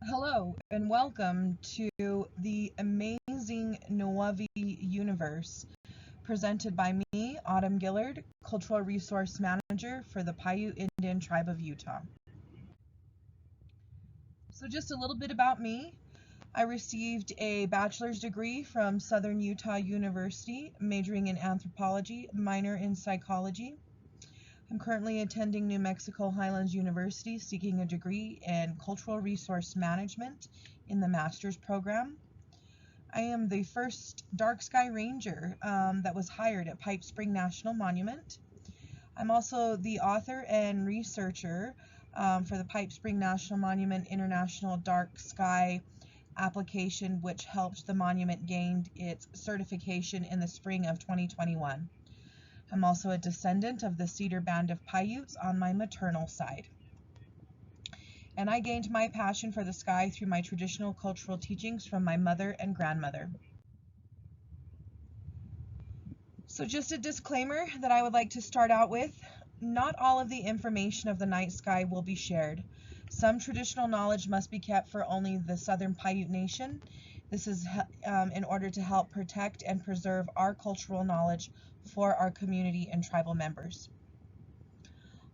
Hello and welcome to the amazing Nuwuvi universe presented by me, Autumn Gillard, Cultural Resource Manager for the Paiute Indian Tribe of Utah. So just a little bit about me. I received a bachelor's degree from Southern Utah University, majoring in anthropology, minor in psychology. I'm currently attending New Mexico Highlands University seeking a degree in Cultural Resource Management in the master's program. I am the first dark sky ranger that was hired at Pipe Spring National Monument. I'm also the author and researcher for the Pipe Spring National Monument International Dark Sky application, which helped the monument gain its certification in the spring of 2021. I'm also a descendant of the Cedar Band of Paiutes on my maternal side. And I gained my passion for the sky through my traditional cultural teachings from my mother and grandmother. So just a disclaimer that I would like to start out with. Not all of the information of the night sky will be shared. Some traditional knowledge must be kept for only the Southern Paiute Nation. This is in order to help protect and preserve our cultural knowledge for our community and tribal members.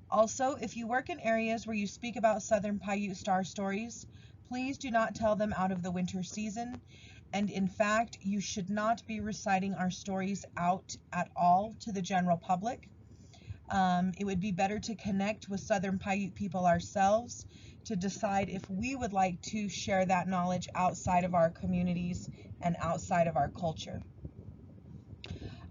Also, if you work in areas where you speak about Southern Paiute star stories, please do not tell them out of the winter season. And in fact, you should not be reciting our stories out at all to the general public. It would be better to connect with Southern Paiute people ourselves to decide if we would like to share that knowledge outside of our communities and outside of our culture.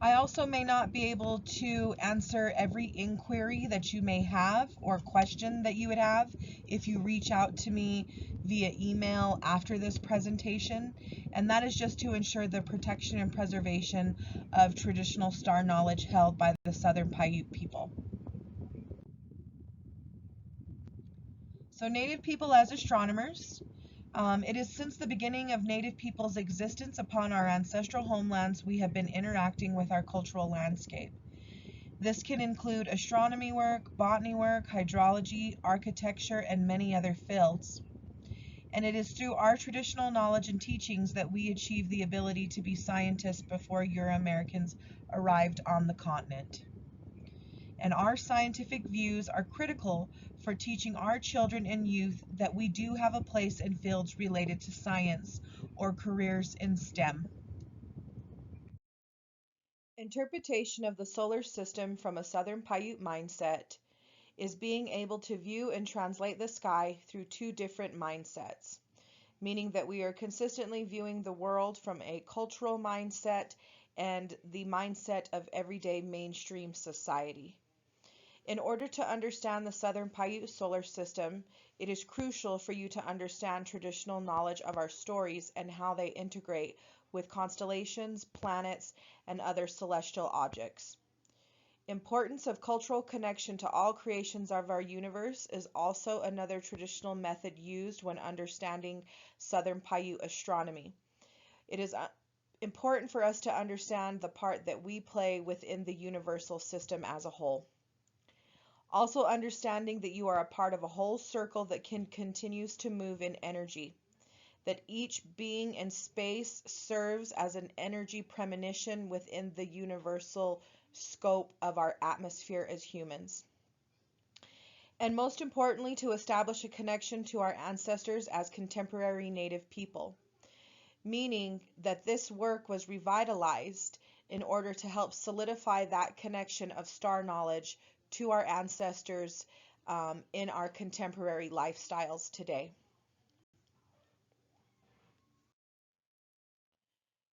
I also may not be able to answer every inquiry that you may have or question that you would have if you reach out to me via email after this presentation, and that is just to ensure the protection and preservation of traditional star knowledge held by the Southern Paiute people. So Native people as astronomers. It is since the beginning of Native people's existence upon our ancestral homelands we have been interacting with our cultural landscape. This can include astronomy work, botany work, hydrology, architecture, and many other fields. And it is through our traditional knowledge and teachings that we achieve the ability to be scientists before Euro-Americans arrived on the continent. And our scientific views are critical for teaching our children and youth that we do have a place in fields related to science or careers in STEM. Interpretation of the solar system from a Southern Paiute mindset is being able to view and translate the sky through two different mindsets, meaning that we are consistently viewing the world from a cultural mindset and the mindset of everyday mainstream society. In order to understand the Southern Paiute solar system, it is crucial for you to understand traditional knowledge of our stories and how they integrate with constellations, planets, and other celestial objects. Importance of cultural connection to all creations of our universe is also another traditional method used when understanding Southern Paiute astronomy. It is important for us to understand the part that we play within the universal system as a whole. Also understanding that you are a part of a whole circle that continues to move in energy, that each being in space serves as an energy premonition within the universal scope of our atmosphere as humans. And most importantly, to establish a connection to our ancestors as contemporary Native people, meaning that this work was revitalized in order to help solidify that connection of star knowledge to our ancestors in our contemporary lifestyles today.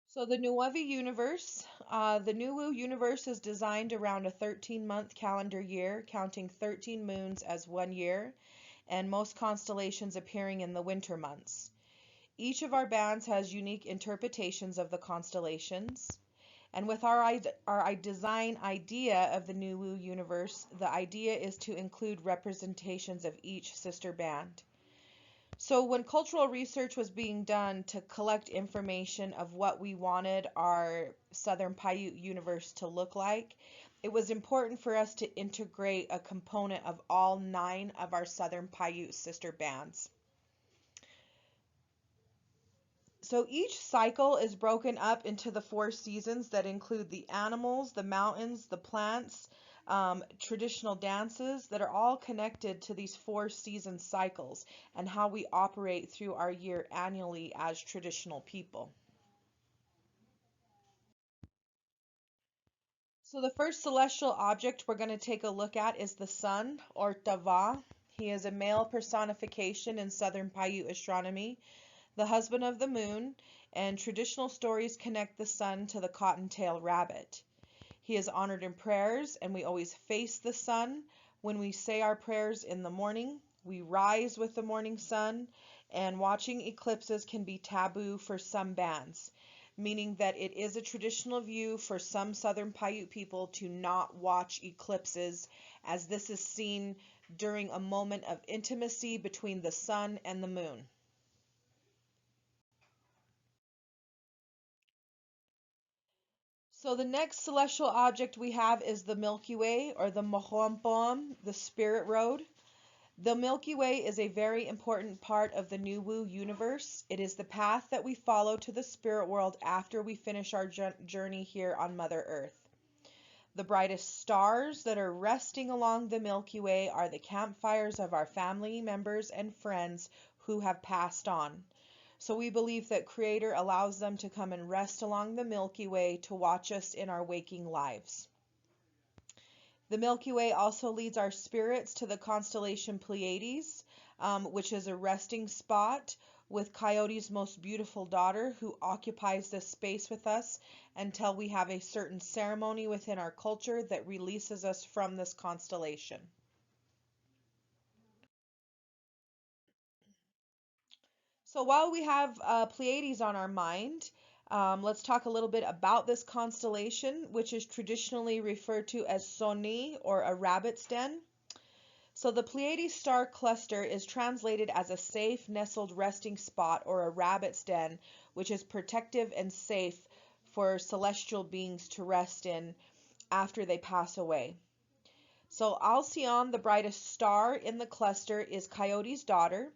So the Nuwuvi universe, the Nuwu universe is designed around a 13-month calendar year, counting 13 moons as 1 year, and most constellations appearing in the winter months. Each of our bands has unique interpretations of the constellations. And with our design idea of the Nuwu universe, the idea is to include representations of each sister band. So when cultural research was being done to collect information of what we wanted our Southern Paiute universe to look like, it was important for us to integrate a component of all 9 of our Southern Paiute sister bands. So each cycle is broken up into the 4 seasons that include the animals, the mountains, the plants, traditional dances that are all connected to these 4 season cycles and how we operate through our year annually as traditional people. So the first celestial object we're going to take a look at is the sun, or Tava. He is a male personification in Southern Paiute astronomy, the husband of the moon, and traditional stories connect the sun to the cottontail rabbit. He is honored in prayers, and we always face the sun when we say our prayers in the morning. We rise with the morning sun, and watching eclipses can be taboo for some bands, meaning that it is a traditional view for some Southern Paiute people to not watch eclipses, as this is seen during a moment of intimacy between the sun and the moon. So the next celestial object we have is the Milky Way, or the Mohompom, the Spirit Road. The Milky Way is a very important part of the Nuwuvi universe. It is the path that we follow to the spirit world after we finish our journey here on Mother Earth. The brightest stars that are resting along the Milky Way are the campfires of our family members and friends who have passed on. So we believe that Creator allows them to come and rest along the Milky Way to watch us in our waking lives. The Milky Way also leads our spirits to the constellation Pleiades, which is a resting spot with Coyote's most beautiful daughter, who occupies this space with us until we have a certain ceremony within our culture that releases us from this constellation. So while we have Pleiades on our mind, let's talk a little bit about this constellation, which is traditionally referred to as Soni, or a rabbit's den. So the Pleiades star cluster is translated as a safe, nestled resting spot, or a rabbit's den, which is protective and safe for celestial beings to rest in after they pass away. So Alcyon, the brightest star in the cluster, is Coyote's daughter.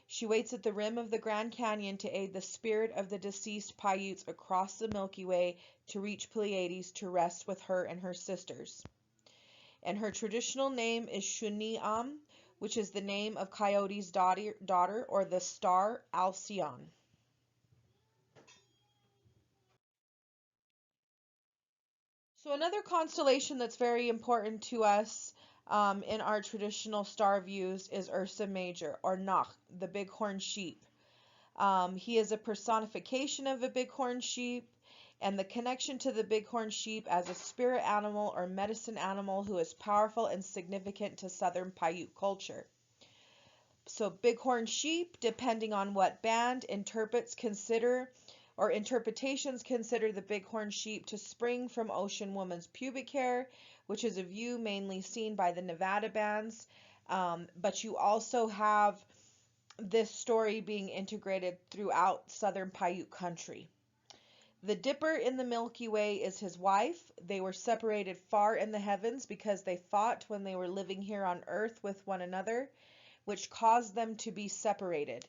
She waits at the rim of the Grand Canyon to aid the spirit of the deceased Paiutes across the Milky Way to reach Pleiades to rest with her and her sisters. And her traditional name is Shuniam, which is the name of Coyote's daughter, or the star Alcyon. So another constellation that's very important to us in our traditional star views is Ursa Major, or Nach, the bighorn sheep. He is a personification of a bighorn sheep, and the connection to the bighorn sheep as a spirit animal or medicine animal who is powerful and significant to Southern Paiute culture. So bighorn sheep, depending on what band interpretations consider the bighorn sheep to spring from ocean woman's pubic hair, which is a view mainly seen by the Nevada bands. But you also have this story being integrated throughout Southern Paiute country. The Dipper in the Milky Way is his wife. They were separated far in the heavens because they fought when they were living here on earth with one another, which caused them to be separated.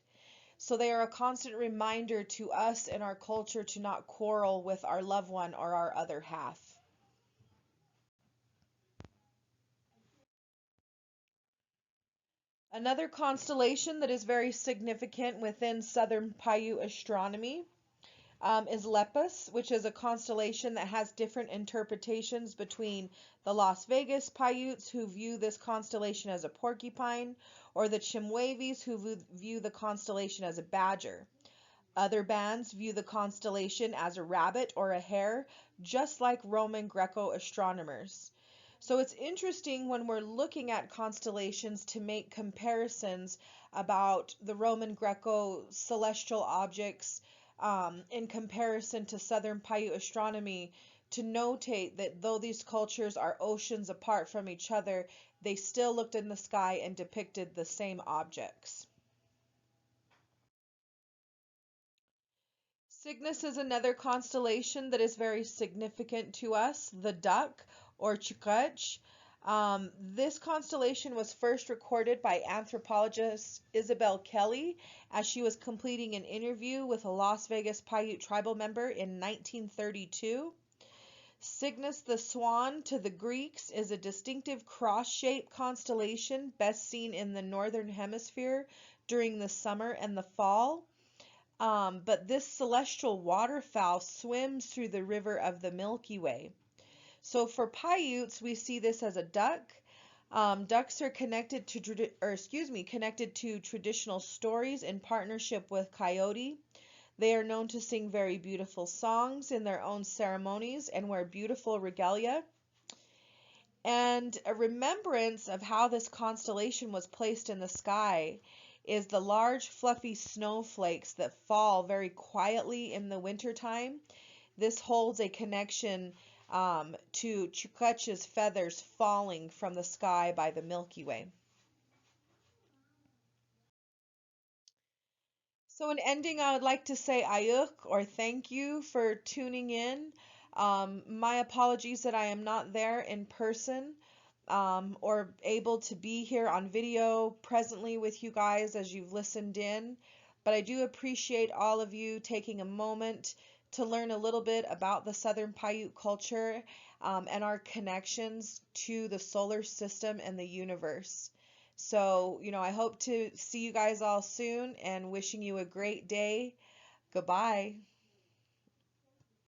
So they are a constant reminder to us in our culture to not quarrel with our loved one or our other half. Another constellation that is very significant within Southern Paiute astronomy is Lepus, which is a constellation that has different interpretations between the Las Vegas Paiutes, who view this constellation as a porcupine, or the Chimwevis, who view the constellation as a badger. Other bands view the constellation as a rabbit or a hare, just like Roman Greco astronomers. So it's interesting when we're looking at constellations to make comparisons about the Roman Greco celestial objects in comparison to Southern Paiute astronomy, to notate that though these cultures are oceans apart from each other, they still looked in the sky and depicted the same objects. Cygnus is another constellation that is very significant to us, the duck, or Chukach. This constellation was first recorded by anthropologist Isabel Kelly as she was completing an interview with a Las Vegas Paiute tribal member in 1932. Cygnus the Swan to the Greeks is a distinctive cross-shaped constellation best seen in the northern hemisphere during the summer and the fall. But this celestial waterfowl swims through the river of the Milky Way. So for Paiutes, we see this as a duck. Ducks are connected to traditional stories in partnership with Coyote. They are known to sing very beautiful songs in their own ceremonies and wear beautiful regalia. And a remembrance of how this constellation was placed in the sky is the large fluffy snowflakes that fall very quietly in the wintertime. This holds a connection to Chukotch's feathers falling from the sky by the Milky Way. So in ending, I would like to say ayuk, or thank you for tuning in. My apologies that I am not there in person or able to be here on video presently with you guys as you've listened in. But I do appreciate all of you taking a moment to learn a little bit about the Southern Paiute culture and our connections to the solar system and the universe. So, I hope to see you guys all soon and wishing you a great day. Goodbye.